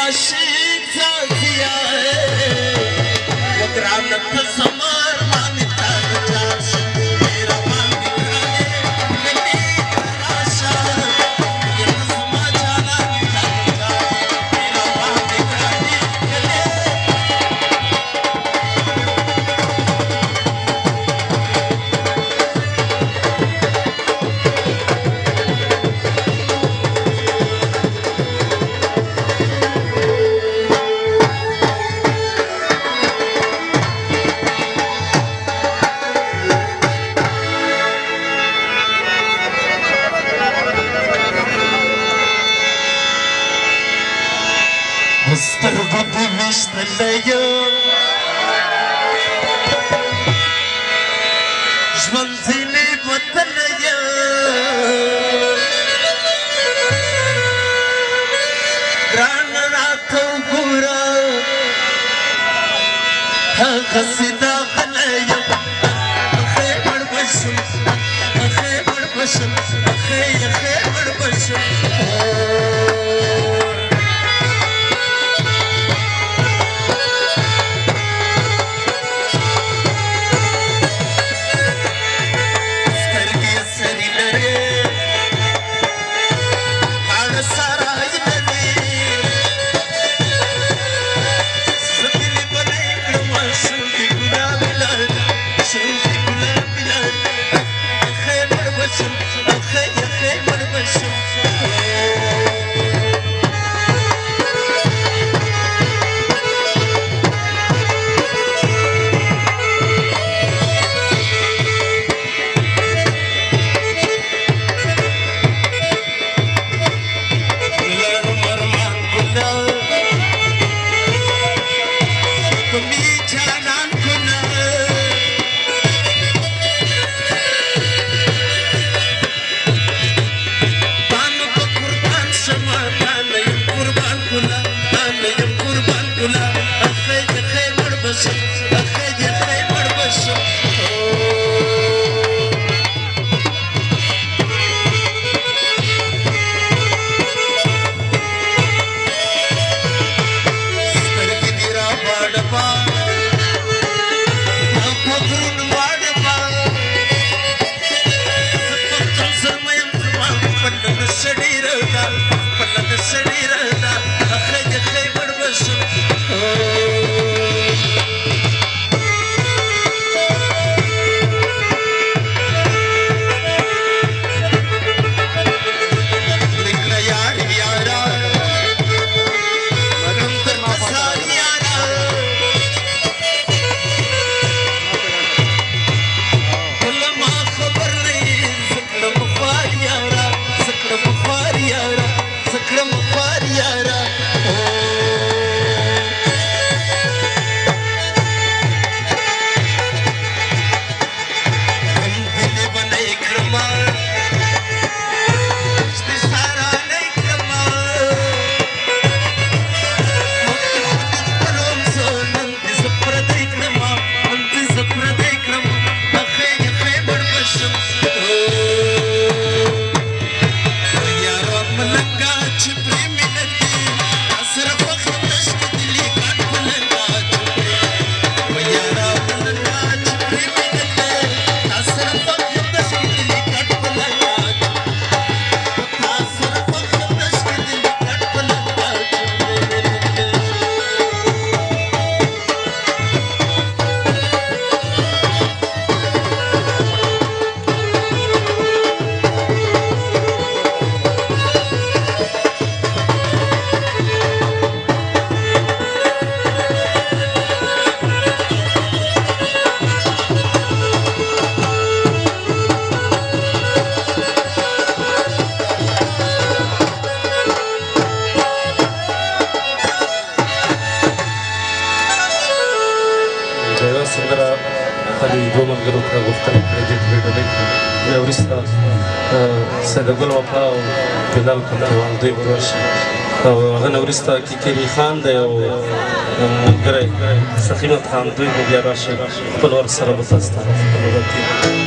عاشق زازیا وگرانت سمر مانی تاج میرا مانی کرے ملی راشا یہ سما جانا تاج میرا مانی کرے سترګو دې وشتلی یم ژوند ځینې وتلی یم ګرانه راته وګوره هغسې داغلی یم اخی مړ به شم اخی مړ به شم اخی مړ به شم سیدګل وفا او بلال کوټوال دوی ورشي او هغه نه وروسته کیکري خان دی او ملګری سخیمت خان دوی به بیا راشي خپل ور سره به تاسو ته